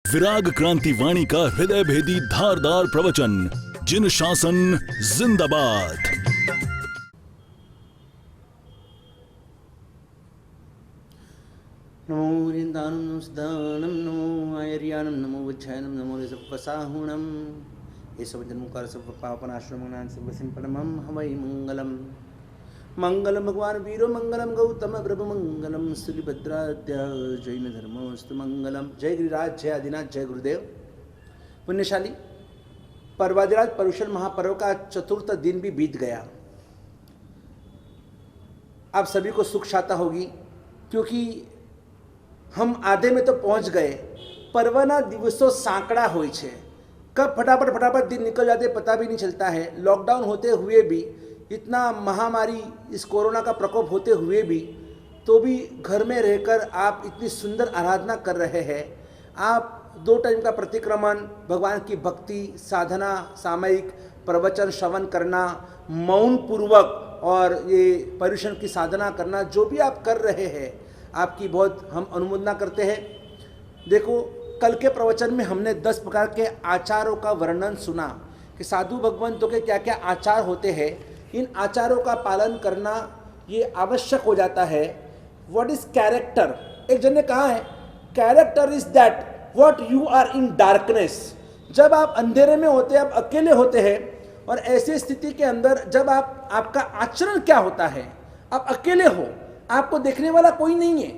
विराग क्रांति वाणी का हृदय भेदी धारदार प्रवचन, जिन शासन जिंदाबाद। नमो वृंदानम नमो सदानम नमो आयर्यानम नमो वच्छायनम नमो रसपसाहुणम ये सब जन्मकार सब पापनाश्रमणान सब सिंपलमम हवै मंगलम मंगलम भगवान वीरो मंगलम गौतम प्रभु मंगलम सुलिभद्राद्य जैन धर्मोस्तु मंगलम। जय गिरिराज, जय आदिनाथ, जय गुरुदेव। पुण्यशाली पर्वादिराज पर्युषण महापर्व का चतुर्थ दिन भी बीत गया। आप सभी को सुख शाता होगी, क्योंकि हम आधे में तो पहुंच गए। पर्वना दिवसों सांकड़ा होय छे, कब फटाफट दिन निकल जाते पता भी नहीं चलता है। लॉकडाउन होते हुए भी, इतना महामारी इस कोरोना का प्रकोप होते हुए भी, तो भी घर में रहकर आप इतनी सुंदर आराधना कर रहे हैं। आप 2 टाइम का प्रतिक्रमण, भगवान की भक्ति, साधना, सामयिक प्रवचन श्रवण करना, मौन पूर्वक और ये पर्युषण की साधना करना, जो भी आप कर रहे हैं, आपकी बहुत हम अनुमोदना करते हैं। देखो, कल के प्रवचन में हमने 10 प्रकार के आचारों का वर्णन सुना कि साधु भगवंतों के क्या क्या आचार होते हैं। इन आचारों का पालन करना ये आवश्यक हो जाता है। What is character? एक जन ने कहा है, character is that what you are in darkness. जब आप अंधेरे में होते हैं, आप अकेले होते हैं, और ऐसी स्थिति के अंदर जब आपका आचरण क्या होता है, आप अकेले हो, आपको देखने वाला कोई नहीं है,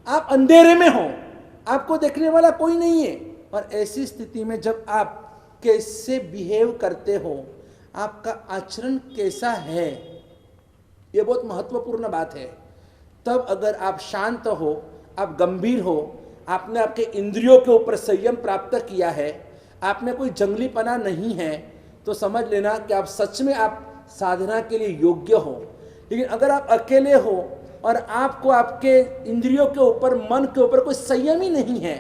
आप अंधेरे में हो, आपको देखने वाला कोई नहीं है, और ऐसी स्थिति में जब आप कैसे बिहेव करते हो, आपका आचरण कैसा है, ये बहुत महत्वपूर्ण बात है। तब अगर आप शांत हो, आप गंभीर हो, आपने आपके इंद्रियों के ऊपर संयम प्राप्त किया है, आप में कोई जंगलीपना नहीं है, तो समझ लेना कि आप सच में आप साधना के लिए योग्य हो। लेकिन अगर आप अकेले हो और आपको आपके इंद्रियों के ऊपर, मन के ऊपर कोई संयम ही नहीं है,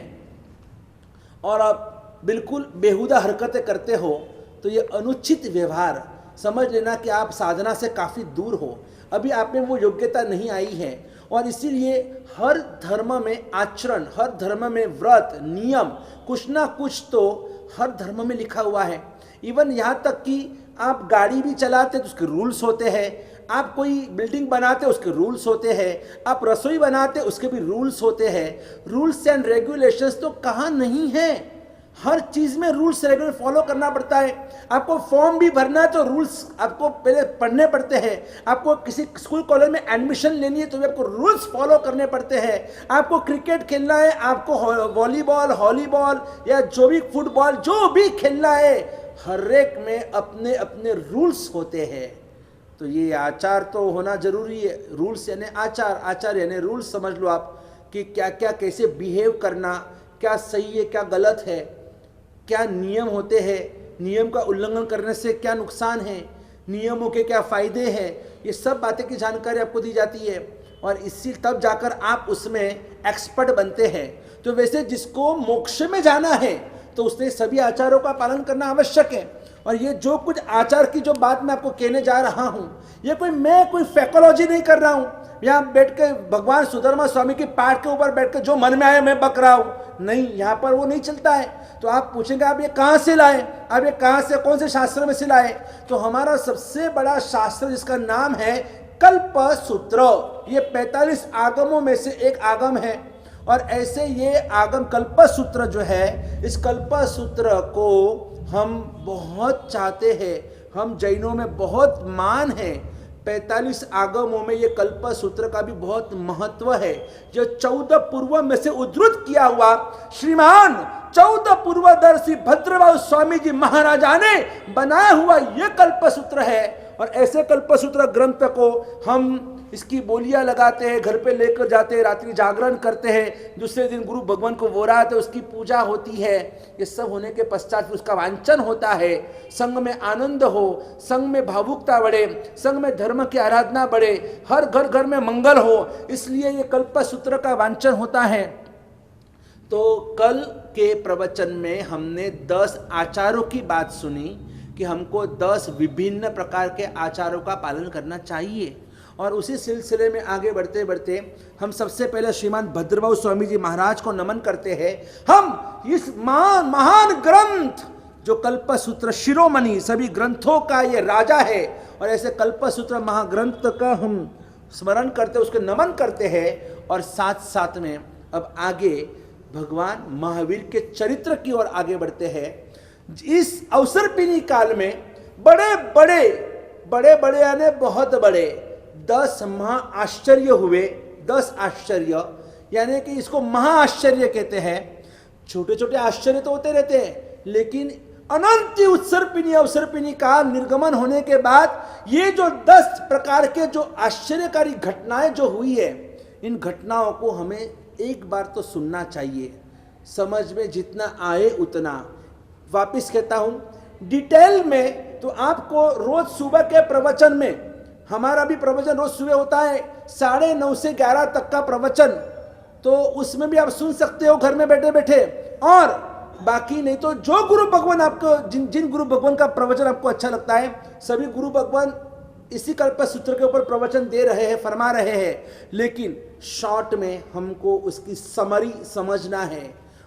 और आप बिल्कुल बेहुदा हरकतें करते हो, तो ये अनुचित व्यवहार, समझ लेना कि आप साधना से काफ़ी दूर हो। अभी आप में वो योग्यता नहीं आई है। और इसीलिए हर धर्म में आचरण, हर धर्म में व्रत, नियम, कुछ ना कुछ तो हर धर्म में लिखा हुआ है। इवन यहाँ तक कि आप गाड़ी भी चलाते तो उसके रूल्स होते हैं, आप कोई बिल्डिंग बनाते उसके रूल्स होते हैं, आप रसोई बनाते उसके भी रूल्स होते हैं। रूल्स एंड रेगुलेशंस तो कहाँ नहीं है, हर चीज में रूल्स रेगुलर फॉलो करना पड़ता है। आपको फॉर्म भी भरना है तो रूल्स आपको पहले पढ़ने पड़ते हैं। आपको किसी स्कूल कॉलेज में एडमिशन लेनी है तो भी आपको रूल्स फॉलो करने पड़ते हैं। आपको क्रिकेट खेलना है, आपको वॉलीबॉल, हॉलीबॉल या जो भी फुटबॉल, जो भी खेलना है, हर एक में अपने अपने रूल्स होते हैं। तो ये आचार तो होना जरूरी है। रूल्स यानी आचार, आचार यानी रूल्स समझ लो आप, कि क्या क्या कैसे बिहेव करना, क्या सही है क्या गलत है, क्या नियम होते हैं, नियम का उल्लंघन करने से क्या नुकसान है, नियमों के क्या फायदे हैं, ये सब बातें की जानकारी आपको दी जाती है। और इसी तब जाकर आप उसमें एक्सपर्ट बनते हैं। तो वैसे जिसको मोक्ष में जाना है तो उसने सभी आचारों का पालन करना आवश्यक है। और ये जो कुछ आचार की जो बात मैं आपको कहने जा रहा हूँ, ये मैं कोई फैकोलॉजी नहीं कर रहा हूँ। यहाँ बैठ के भगवान सुधर्मा स्वामी की पाठ के ऊपर बैठ के जो मन में आए मैं बक रहा हूँ, नहीं, यहाँ पर वो नहीं चलता है। तो आप पूछेंगे आप ये कहाँ से लाए, आप ये कहाँ से, कौन से शास्त्र में से लाए? तो हमारा सबसे बड़ा शास्त्र जिसका नाम है कल्प सूत्र, ये 45 आगमों में से एक आगम है। और ऐसे ये आगम कल्प सूत्र जो है, इस कल्प सूत्र को हम बहुत चाहते हैं, हम जैनों में बहुत मान है। 45 आगमों में ये कल्प सूत्र का भी बहुत महत्व है। जो 14 पूर्व में से उद्धृत किया हुआ श्रीमान 14 पूर्वदर्शी भद्रबाहु स्वामी जी महाराजा ने बनाया हुआ ये कल्प सूत्र है। और ऐसे कल्प सूत्र ग्रंथ को हम इसकी बोलियां लगाते हैं, घर पे लेकर जाते हैं, रात्रि जागरण करते हैं, दूसरे दिन गुरु भगवान को वोराते, उसकी पूजा होती है। ये सब होने के पश्चात फिर उसका वांचन होता है। संघ में आनंद हो, संघ में भावुकता बढ़े, संघ में धर्म की आराधना बढ़े, हर घर घर में मंगल हो, इसलिए ये कल्प सूत्र का वांचन होता है। तो कल के प्रवचन में हमने 10 आचारों की बात सुनी कि हमको 10 विभिन्न प्रकार के आचारों का पालन करना चाहिए। और उसी सिलसिले में आगे बढ़ते बढ़ते हम सबसे पहले श्रीमान भद्रभाऊ स्वामी जी महाराज को नमन करते हैं। हम इस महान ग्रंथ जो कल्पसूत्र शिरोमणि सभी ग्रंथों का ये राजा है, और ऐसे कल्पसूत्र महाग्रंथ का हम स्मरण करते, उसके नमन करते हैं। और साथ साथ में अब आगे भगवान महावीर के चरित्र की ओर आगे बढ़ते हैं। इस अवसरपीनी काल में बड़े बड़े यानी बहुत बड़े 10 महाआश्चर्य हुए। 10 आश्चर्य यानी कि इसको महाआश्चर्य कहते हैं। छोटे छोटे आश्चर्य तो होते रहते हैं, लेकिन अनंत अवसरपीनी का निर्गमन होने के बाद ये जो 10 प्रकार के जो आश्चर्यकारी घटनाएं जो हुई है, इन घटनाओं को हमें एक बार तो सुनना चाहिए, समझ में जितना आए उतना। वापिस कहता हूं, डिटेल में तो आपको रोज सुबह के प्रवचन में, हमारा भी प्रवचन रोज सुबह होता है 9:30 से 11 तक का प्रवचन, तो उसमें भी आप सुन सकते हो घर में बैठे बैठे। और बाकी नहीं तो जो गुरु भगवान आपको जिन गुरु भगवान का प्रवचन आपको अच्छा लगता है, सभी गुरु भगवान इसी कल्पसूत्र के ऊपर प्रवचन दे रहे हैं, फरमा रहे हैं, लेकिन शॉर्ट में हमको उसकी समरी समझना है।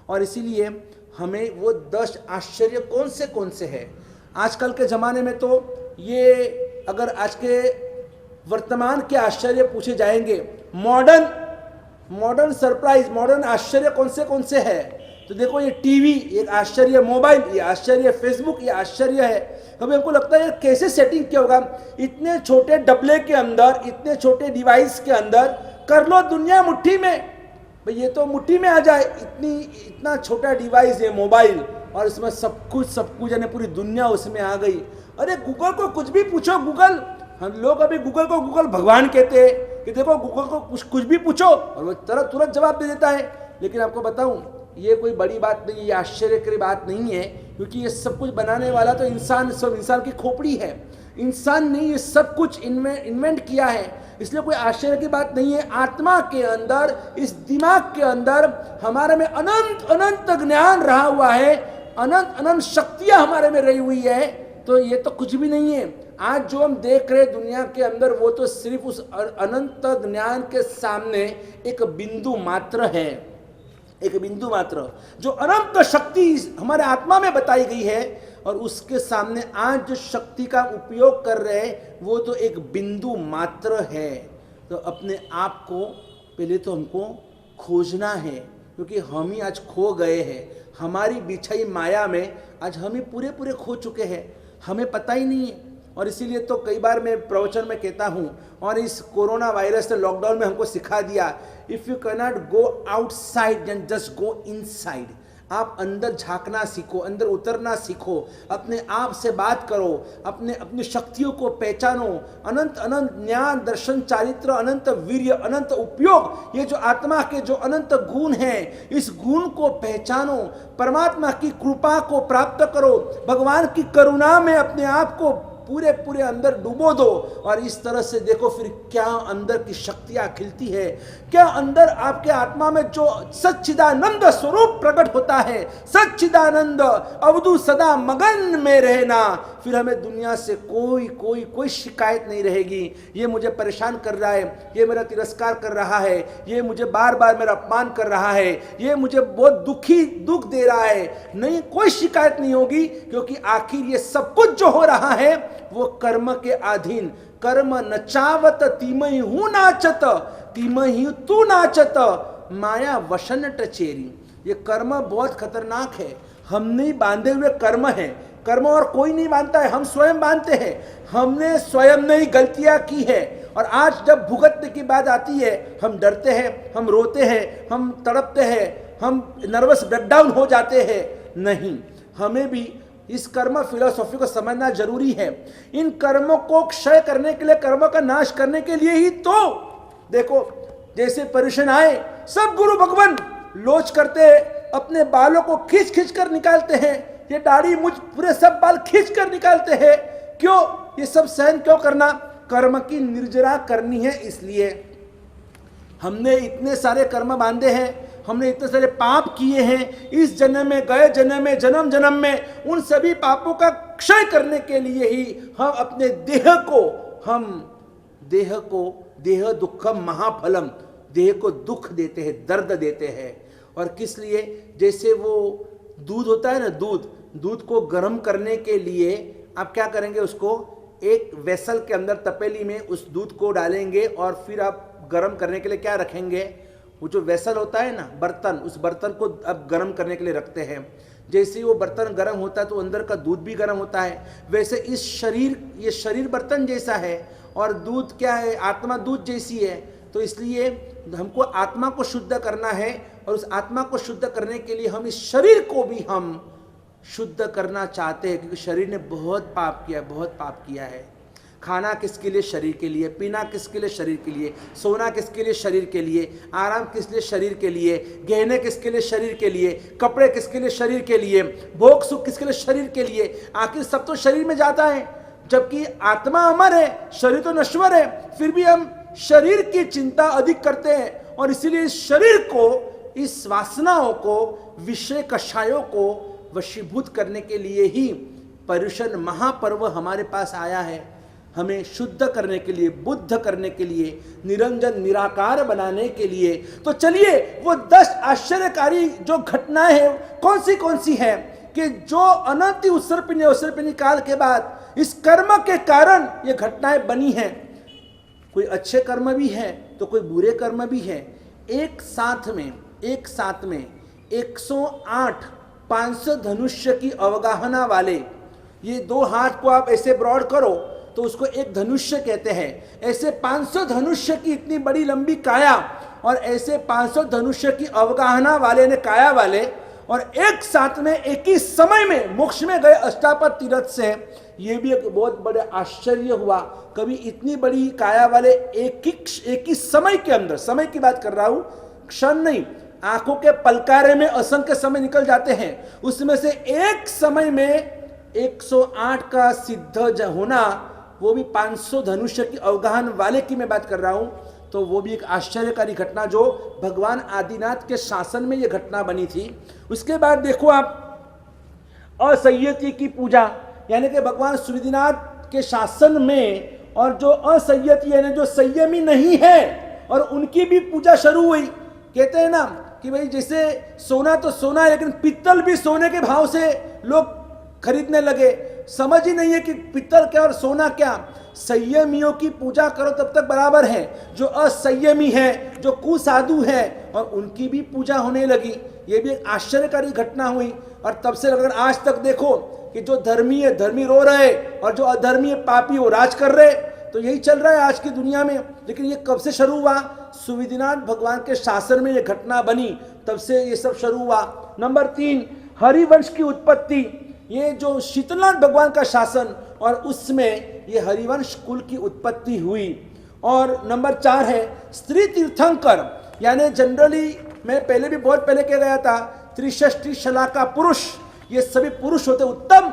और इसीलिए हमें वो 10 आश्चर्य कौन से है। आजकल के ज़माने में तो ये अगर आज के वर्तमान के आश्चर्य पूछे जाएंगे, मॉडर्न सरप्राइज, मॉडर्न आश्चर्य कौन से है, तो देखो ये टीवी एक आश्चर्य, मोबाइल ये आश्चर्य, फेसबुक ये आश्चर्य है। कभी हमको लगता है कैसे सेटिंग किया होगा, इतने छोटे डबले के अंदर, इतने छोटे डिवाइस के अंदर कर लो दुनिया मुट्ठी में। भाई ये तो मुट्ठी में आ जाए, इतना छोटा डिवाइस है मोबाइल, और इसमें सब कुछ यानी पूरी दुनिया उसमें आ गई। अरे गूगल को कुछ भी पूछो, गूगल, हम लोग अभी गूगल को गूगल भगवान कहते हैं कि देखो गूगल को कुछ भी पूछो और वो तुरंत जवाब दे देता है। लेकिन आपको बताऊं, ये कोई बड़ी बात नहीं, ये आश्चर्य की बात नहीं है, क्योंकि ये सब कुछ बनाने वाला तो इंसान की खोपड़ी है। इंसान ने ये सब कुछ इन्वेंट किया है, इसलिए कोई आश्चर्य की बात नहीं है। आत्मा के अंदर, इस दिमाग के अंदर हमारे में अनंत ज्ञान रहा हुआ है, अनंत शक्तियां हमारे में रही हुई है, तो ये तो कुछ भी नहीं है। आज जो हम देख रहे दुनिया के अंदर, वो तो सिर्फ उस अनंत ज्ञान के सामने एक बिंदु मात्र है, एक बिंदु मात्र, जो अनंत शक्ति हमारे आत्मा में बताई गई है, और उसके सामने आज जो शक्ति का उपयोग कर रहे हैं वो तो एक बिंदु मात्र है। तो अपने आप को पहले तो हमको खोजना है, क्योंकि हम ही आज खो गए हैं। हमारी बिछाई माया में आज हम ही पूरे खो चुके हैं, हमें पता ही नहीं है। और इसीलिए तो कई बार मैं प्रवचन में कहता हूँ, और इस कोरोना वायरस ने लॉकडाउन में हमको सिखा दिया, if you can not go outside then just go inside. आप अंदर झांकना सीखो, अंदर उतरना सीखो, अपने आप से बात करो, अपनी शक्तियों को पहचानो। अनंत ज्ञान, दर्शन, चारित्र, अनंत वीर्य, अनंत उपयोग, ये जो आत्मा के जो अनंत गुण हैं, इस गुण को पहचानो, परमात्मा की कृपा को प्राप्त करो, भगवान की करुणा में अपने आप को पूरे अंदर डुबो दो। और इस तरह से देखो फिर क्या अंदर की शक्तियां खिलती है, क्या अंदर आपके आत्मा में जो सच्चिदानंद स्वरूप प्रकट होता है, सच्चिदानंद अवधु सदा मगन में रहना, फिर हमें दुनिया से कोई शिकायत नहीं रहेगी। ये मुझे परेशान कर रहा है, ये मेरा तिरस्कार कर रहा है, ये मुझे बार मेरा अपमान कर रहा है, ये मुझे बहुत दुख दे रहा है, नहीं, कोई शिकायत नहीं होगी, क्योंकि आखिर ये सब कुछ जो हो रहा है वो कर्म के अधीन। कर्म नचावत तिमहि हूं नाचत, तिमहि तू नाचत, माया वशन टचेरी। ये कर्म बहुत खतरनाक है, हमने बांधे हुए कर्म है। कर्म और कोई नहीं बांधता है, हम स्वयं बांधते हैं। हमने स्वयं ने ही गलतियां की है, और आज जब भुगतने की बात आती है, हम डरते हैं, हम रोते हैं, हम तड़पते हैं, हम नर्वस ब्रेकडाउन हो जाते हैं। नहीं, हमें भी इस कर्म फिलॉसफी को समझना जरूरी है। इन कर्मों को क्षय करने के लिए, कर्मों का नाश करने के लिए ही तो देखो जैसे परेशान आए, सब गुरु भगवान लोच करते, अपने बालों को खींच कर निकालते हैं, ये दाढ़ी मुझ पूरे सब बाल खींच कर निकालते हैं। क्यों ये सब सहन क्यों करना? कर्म की निर्जरा करनी है। इसलिए हमने इतने सारे कर्म बांधे हैं, हमने इतने सारे पाप किए हैं, इस जन्म में, गए जन्म में, जन्म में, उन सभी पापों का क्षय करने के लिए ही हम अपने देह को देह दुखम महाफलम, देह को दुख देते हैं, दर्द देते हैं। और किस लिए? जैसे वो दूध होता है ना, दूध को गर्म करने के लिए आप क्या करेंगे, उसको एक वेसल के अंदर तपेली में उस दूध को डालेंगे और फिर आप गर्म करने के लिए क्या रखेंगे, वो जो वेसल होता है ना, बर्तन, उस बर्तन को अब गर्म करने के लिए रखते हैं। जैसे ही वो बर्तन गर्म होता है तो अंदर का दूध भी गर्म होता है। वैसे इस शरीर, ये शरीर बर्तन जैसा है और दूध क्या है, आत्मा दूध जैसी है। तो इसलिए हमको आत्मा को शुद्ध करना है और उस आत्मा को शुद्ध करने के लिए हम इस शरीर को भी हम शुद्ध करना चाहते हैं, क्योंकि शरीर ने बहुत पाप किया, बहुत पाप किया है। खाना किसके लिए? शरीर के लिए। पीना किसके लिए? शरीर के लिए। सोना किसके लिए? शरीर के लिए। आराम किस लिए? शरीर के लिए। गहने किसके लिए? शरीर के लिए। कपड़े किसके लिए? शरीर के लिए। भोग सुख किसके लिए? शरीर के लिए। आखिर सब तो शरीर में जाता है, जबकि आत्मा अमर है, शरीर तो नश्वर है। फिर भी हम शरीर की चिंता अधिक करते हैं और इसीलिए इस शरीर को, इस वासनाओं को, विषय कषायों को वशीभूत करने के लिए ही पर्युषण महापर्व हमारे पास आया है, हमें शुद्ध करने के लिए, बुद्ध करने के लिए, निरंजन निराकार बनाने के लिए। तो चलिए वो 10 आश्चर्यकारी जो घटनाएं हैं कौन सी है कि जो अनंत उत्सर्पिणी काल के बाद इस कर्म के कारण ये घटनाएं बनी हैं। कोई अच्छे कर्म भी है तो कोई बुरे कर्म भी है। एक साथ में 108 500 धनुष्य की अवगाहना वाले, ये 2 हाथ को आप ऐसे ब्रॉड करो तो उसको एक धनुष्य कहते हैं। ऐसे 500 धनुष्य की इतनी बड़ी लंबी काया और ऐसे 500 धनुष्य की अवगाहना वाले ने, काया वाले, और एक साथ में एक ही समय में मोक्ष में गए अष्टापद तीर्थ से। ये भी एक बहुत बड़े आश्चर्य हुआ। कभी इतनी बड़ी काया वाले एक ही समय के अंदर, समय की बात कर रहा हूं, क्षण नहीं, आंखों के पलकारे में असंख्य समय निकल जाते हैं, उसमें से एक समय में 108 का सिद्ध होना, वो भी 500 धनुष्य की अवगाहन वाले की मैं बात कर रहा हूं। तो वो भी एक आश्चर्यकारी घटना जो भगवान आदिनाथ के शासन में ये घटना बनी थी। उसके बाद देखो आप असंयती की पूजा, यानी कि भगवान सूर्यनाथ के शासन में, और जो असंयती यानी जो संयमी नहीं है, और उनकी भी पूजा शुरू हुई। कहते हैं ना कि भाई जैसे सोना तो सोना है, लेकिन पित्तल भी सोने के भाव से लोग खरीदने लगे। समझ ही नहीं है कि पित्तल क्या और सोना क्या। संयमियों की पूजा करो तब तक बराबर है, जो असंयमी है, जो कुसाधु है, और उनकी भी पूजा होने लगी। ये भी एक आश्चर्यकारी घटना हुई। और तब से अगर आज तक देखो कि जो धर्मी है धर्मी रो रहे और जो अधर्मी है पापी वो राज कर रहे। तो यही चल रहा है आज की दुनिया में। लेकिन ये कब से शुरू हुआ? सुविधिनाथ भगवान के शासन में ये घटना बनी, तब से ये सब शुरू हुआ। नंबर 3, हरिवंश की उत्पत्ति। ये जो शीतलनाथ भगवान का शासन, और उसमें ये हरिवंश कुल की उत्पत्ति हुई। और नंबर 4 है स्त्री तीर्थंकर, यानी जनरली मैं पहले भी बहुत पहले कह गया था, 63 शलाका पुरुष, ये सभी पुरुष होते उत्तम।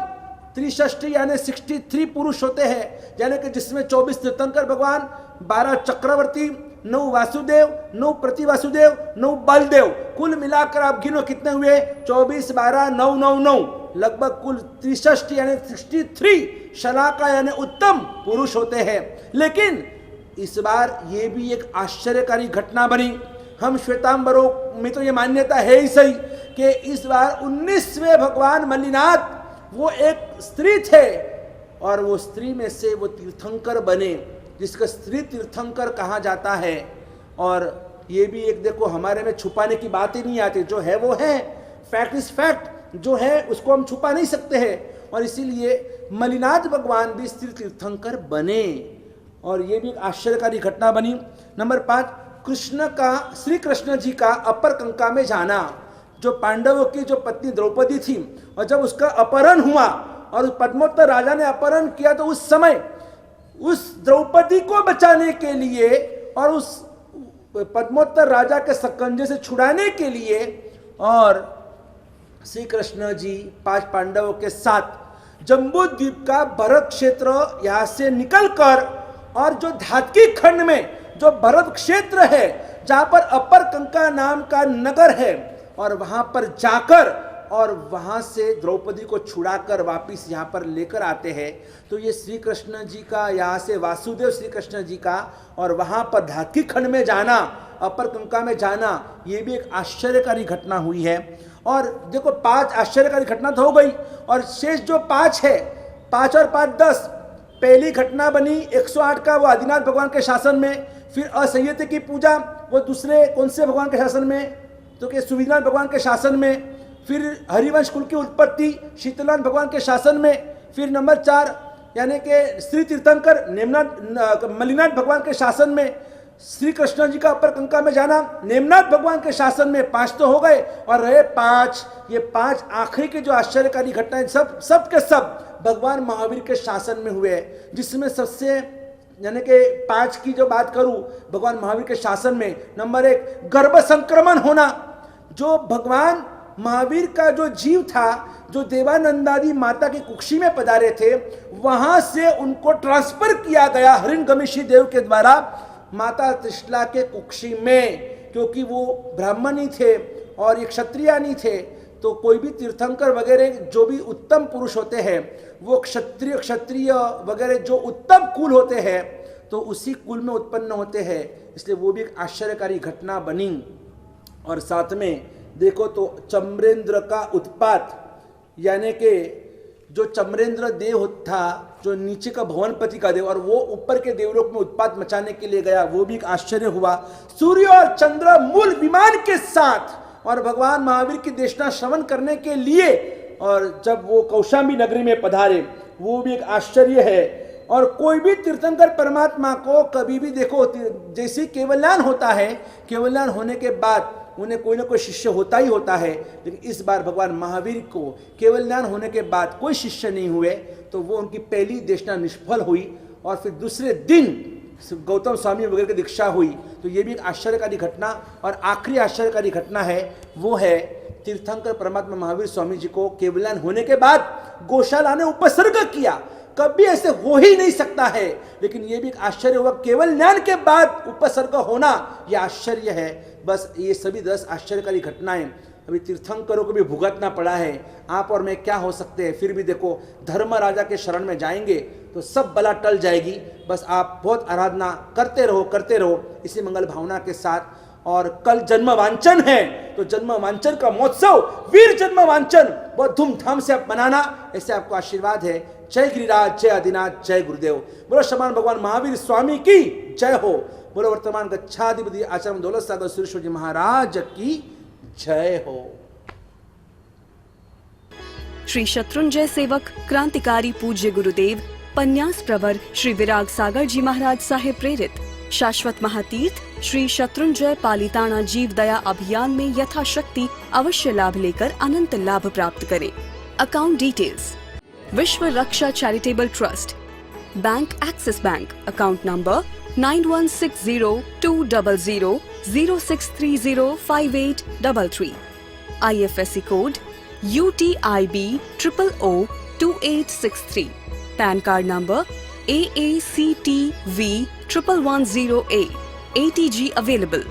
63 यानी 63 पुरुष होते हैं, यानी कि जिसमें 24 तीर्थंकर भगवान, 12 चक्रवर्ती, 9 वासुदेव, 9 प्रतिवासुदेव, 9 बलदेव। कुल मिलाकर आप गिनो कितने हुए? 24, 12, 9, 9, 9, लगभग कुल 63 यानी 63 शलाका यानी उत्तम पुरुष होते हैं। लेकिन इस बार ये भी एक आश्चर्यकारी घटना बनी। हम श्वेतांबरों में तो ये मान्यता है ही सही कि इस बार 19वें भगवान मल्लिनाथ वो एक स्त्री थे, और वो स्त्री में से वो तीर्थंकर बने, जिसका स्त्री तीर्थंकर कहा जाता है। और ये भी एक देखो, हमारे में छुपाने की बात ही नहीं आती, जो है वो है, फैक्ट इज फैक्ट, जो है उसको हम छुपा नहीं सकते हैं। और इसीलिए मल्लिनाथ भगवान भी स्त्री तीर्थंकर बने, और ये भी एक आश्चर्यकारी घटना बनी। नंबर 5, कृष्ण का, श्री कृष्ण जी का अपर कंका में जाना। जो पांडवों की जो पत्नी द्रौपदी थी, और जब उसका अपहरण हुआ और पद्मोत्तर राजा ने अपहरण किया, तो उस समय उस द्रौपदी को बचाने के लिए और उस पद्मोत्तर राजा के सकंजे से छुड़ाने के लिए, और श्री कृष्ण जी 5 पांडवों के साथ जम्बू द्वीप का भरत क्षेत्र यहाँ से निकलकर, और जो धातकी खंड में जो भरत क्षेत्र है, जहाँ पर अपर कंका नाम का नगर है, और वहाँ पर जाकर और वहाँ से द्रौपदी को छुड़ाकर वापिस यहाँ पर लेकर आते हैं, तो ये श्री कृष्ण जी का, यहाँ से वासुदेव श्री कृष्ण जी का और वहाँ पर धाकी खंड में जाना, अपर कंका में जाना, ये भी एक आश्चर्यकारी घटना हुई है। और देखो 5 आश्चर्यकारी घटना तो हो गई, और शेष जो 5 है, 5 और 5 10। पहली घटना बनी 108 का, वो आदिनाथ भगवान के शासन में। फिर असंयत की पूजा, वो दूसरे कौन से भगवान के शासन में, तो कि सुविनाथ भगवान के शासन में। फिर हरिवंश कुल की उत्पत्ति शीतलाथ भगवान के शासन में। फिर नंबर 4 यानी कि श्री तीर्थंकर नेमनाथ मलिनाथ भगवान के शासन में। श्री कृष्ण जी का अपर कंका में जाना नेमनाथ भगवान के शासन में। 5 तो हो गए, और रहे 5, ये 5 आखिरी के जो आश्चर्यकारी घटनाएं सब के सब भगवान महावीर के शासन में हुए, जिसमें सबसे यानी कि 5 की जो बात करूं भगवान महावीर के शासन में, नंबर 1 गर्भ संक्रमण होना। जो भगवान महावीर का जो जीव था, जो देवानंदादी माता की कुक्षी में पधारे थे, वहां से उनको ट्रांसफर किया गया हिरण्यकशिपु देव के द्वारा माता त्रिशला के कुक्षी में, क्योंकि वो ब्राह्मण ही थे और ये क्षत्रिय नहीं थे। तो कोई भी तीर्थंकर वगैरह जो भी उत्तम पुरुष होते हैं, वो क्षत्रिय वगैरह जो उत्तम कुल होते हैं, तो उसी कुल में उत्पन्न होते हैं, इसलिए वो भी एक आश्चर्यकारी घटना बनी। और साथ में देखो तो चम्रेंद्र का उत्पात, यानी कि जो चम्रेंद्र देव था, जो नीचे का भवनपति का देव, और वो ऊपर के देवलोक में उत्पात मचाने के लिए गया, वो भी एक आश्चर्य हुआ। सूर्य और चंद्र मूल विमान के साथ और भगवान महावीर की देशना श्रवण करने के लिए, और जब वो कौशाम्बी नगरी में पधारे, वो भी एक आश्चर्य है। और कोई भी तीर्थंकर परमात्मा को कभी भी देखो, जैसे केवल्यान होता है, केवल्यान होने के बाद उन्हें कोई ना कोई शिष्य होता ही होता है, लेकिन इस बार भगवान महावीर को केवल्यान होने के बाद कोई शिष्य नहीं हुए, तो वो उनकी पहली देशना निष्फल हुई। और फिर दूसरे दिन गौतम स्वामी वगैरह की दीक्षा हुई। तो ये भी एक आश्चर्यकारी घटना। और आखिरी आश्चर्यकारी घटना है, वो है तीर्थंकर परमात्मा महावीर स्वामी जी को केवल्यान होने के बाद गौशाला ने उपसर्ग किया। कभी ऐसे हो ही नहीं सकता है, लेकिन ये भी एक आश्चर्य हुआ, केवल्यान के बाद उपसर्ग होना, यह आश्चर्य है। बस ये सभी 10 आश्चर्यकारी घटनाएं अभी तीर्थंकरों को भी भुगतना पड़ा है। आप और मैं क्या हो सकते हैं, फिर भी देखो धर्म राजा के शरण में जाएंगे तो सब बला टल जाएगी। बस आप बहुत आराधना करते रहो इसी मंगल भावना के साथ। और कल जन्म वांचन है, तो जन्म वांचन का महोत्सव, वीर जन्म वांचन बहुत धूमधाम से आप मनाना, ऐसे आपको आशीर्वाद है। जय गिरिराज, जय आदिनाथ, जय गुरुदेव। बोलो शमान भगवान महावीर स्वामी की जय हो। बोलो वर्तमान गच्छाधिपति आश्रम दौलत सागर सुरेश्वर जी महाराज की जय हो। श्री शत्रुंजय सेवक क्रांतिकारी पूज्य गुरुदेव पन्यास प्रवर श्री विराग सागर जी महाराज साहेब प्रेरित शाश्वत महातीर्थ श्री शत्रुंजय पालिताना जीव दया अभियान में यथाशक्ति अवश्य लाभ लेकर अनंत लाभ प्राप्त करें। Account details: Vishwa Raksha charitable trust, bank Axis bank, account number 91600006305833, IFSC code UTIB 0002863, PAN card number AACTV 1110A, ATG available.